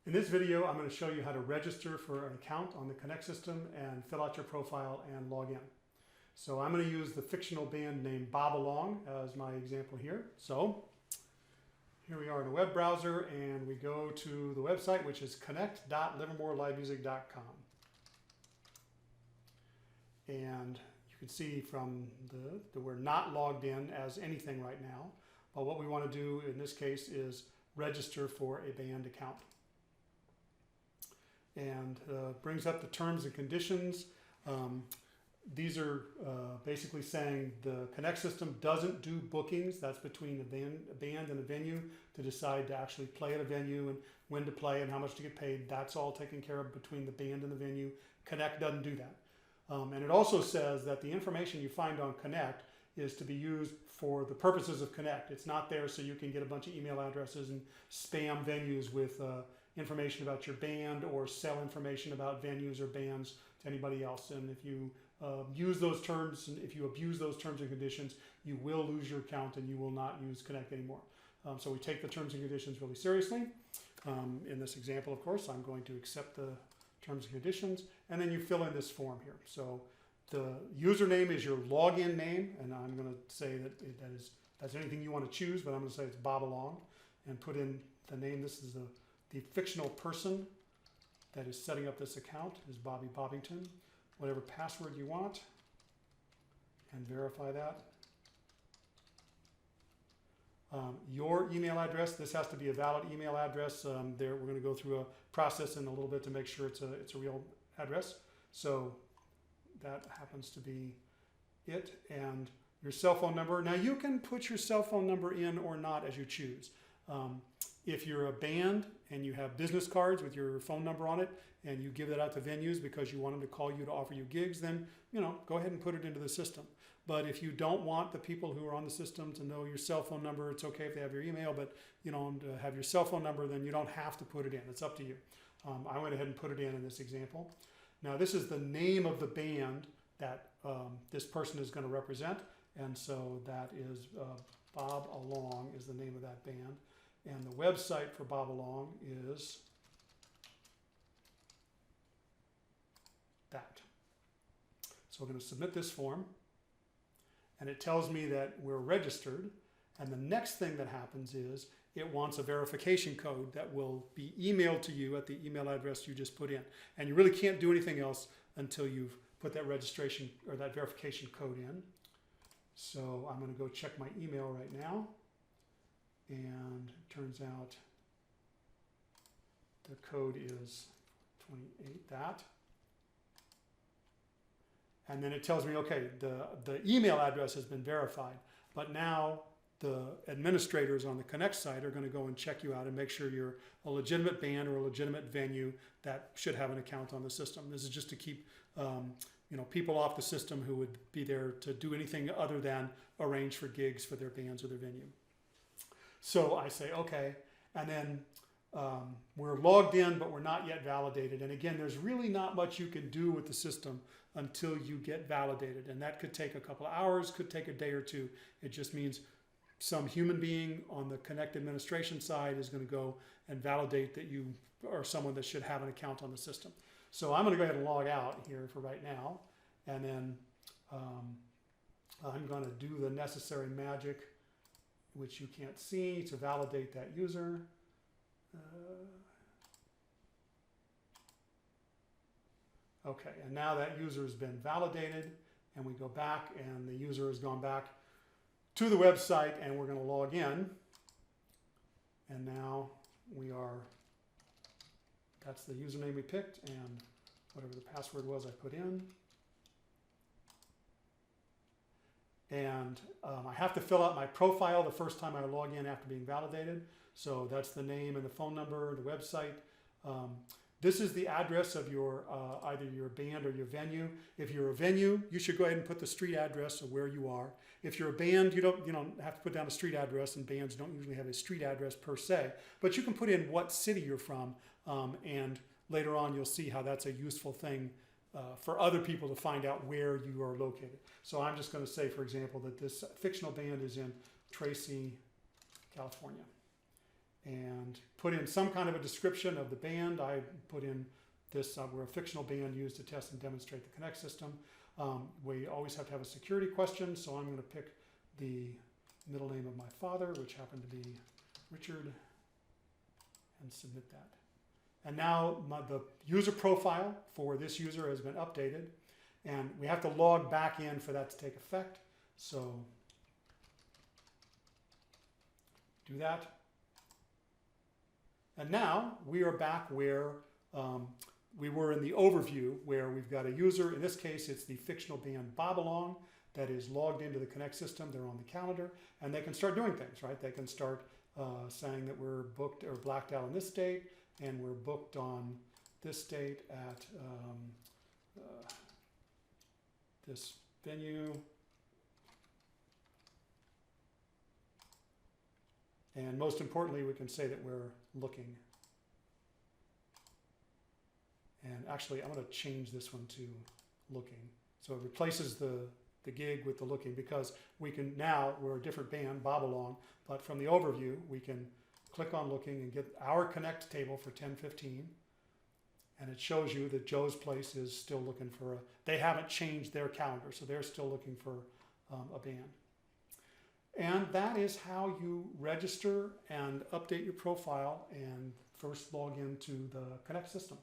In this video, I'm going to show you how to register for an account on the Connect system and fill out your profile and log in. So I'm going to use the fictional band named Bob Along as my example here. So here we are in a web browser and we go to the website, which is connect.livermorelivemusic.com. And you can see from that we're not logged in as anything right now. But what we want to do in this case is register for a band account. And brings up the terms and conditions. These are basically saying the Connect system doesn't do bookings. That's between a band and a venue to decide to actually play at a venue and when to play and how much to get paid. That's all taken care of between the band and the venue. Connect doesn't do that. And it also says that the information you find on Connect is to be used for the purposes of Connect. It's not there so you can get a bunch of email addresses and spam venues with information about your band or sell information about venues or bands to anybody else. And if you use those terms and if you abuse those terms and conditions, you will lose your account and you will not use Connect anymore. So we take the terms and conditions really seriously. In this example, of course, I'm going to accept the terms and conditions, and then you fill in this form here. So the username is your login name, and I'm going to say that that's anything you want to choose, but I'm going to say it's Bob Along, and put in the name. This is the fictional person that is setting up this account is Bobby Bobbington. Whatever password you want, and verify that. Your email address, this has to be a valid email address. We're going to go through a process in a little bit to make sure it's a real address. So that happens to be it. And your cell phone number. Now you can put your cell phone number in or not as you choose. If you're a band and you have business cards with your phone number on it and you give that out to venues because you want them to call you to offer you gigs, then go ahead and put it into the system. But if you don't want the people who are on the system to know your cell phone number, it's okay if they have your email, but to have your cell phone number, then you don't have to put it in. It's up to you. I went ahead and put it in this example. Now this is the name of the band that this person is going to represent, and so that is Bob Along is the name of that band. And the website for Bob Along is that. So we're going to submit this form. And it tells me that we're registered. And the next thing that happens is it wants a verification code that will be emailed to you at the email address you just put in. And you really can't do anything else until you've put that registration or that verification code in. So I'm going to go check my email right now. And it turns out the code is 28, that. And then it tells me, okay, the email address has been verified, but now the administrators on the Connect site are going to go and check you out and make sure you're a legitimate band or a legitimate venue that should have an account on the system. This is just to keep people off the system who would be there to do anything other than arrange for gigs for their bands or their venue. So I say, okay, and then we're logged in, but we're not yet validated. And again, there's really not much you can do with the system until you get validated. And that could take a couple of hours, could take a day or two. It just means some human being on the Connect administration side is going to go and validate that you are someone that should have an account on the system. So I'm going to go ahead and log out here for right now. And then I'm going to do the necessary magic, which you can't see, to validate that user. Okay, and now that user has been validated, and we go back, and the user has gone back to the website, and we're going to log in. And now that's the username we picked, and whatever the password was I put in. And I have to fill out my profile the first time I log in after being validated. So that's the name and the phone number, the website. This is the address of your either your band or your venue. If you're a venue, you should go ahead and put the street address of where you are. If you're a band, you don't have to put down a street address, and bands don't usually have a street address per se. But you can put in what city you're from, and later on you'll see how that's a useful thing for other people to find out where you are located. So I'm just going to say, for example, that this fictional band is in Tracy, California. and put in some kind of a description of the band. I put in this, we're a fictional band used to test and demonstrate the Connect system. We always have to have a security question, so I'm going to pick the middle name of my father, which happened to be Richard, and submit that. And now the user profile for this user has been updated, and we have to log back in for that to take effect. So do that. And now we are back where we were in the overview, where we've got a user. In this case, it's the fictional band Bobalong that is logged into the Connect system. They're on the calendar, and they can start doing things, right? They can start saying that we're booked or blacked out on this date, and we're booked on this date at this venue. And most importantly, we can say that we're looking. And actually, I'm going to change this one to looking. So it replaces the gig with the looking, because we can now, we're a different band, Bobalong, but from the overview, we can click on looking and get our Connect table for 10:15. And it shows you that Joe's Place is still looking for they haven't changed their calendar, so they're still looking for a band. And that is how you register and update your profile and first log into the Connect system.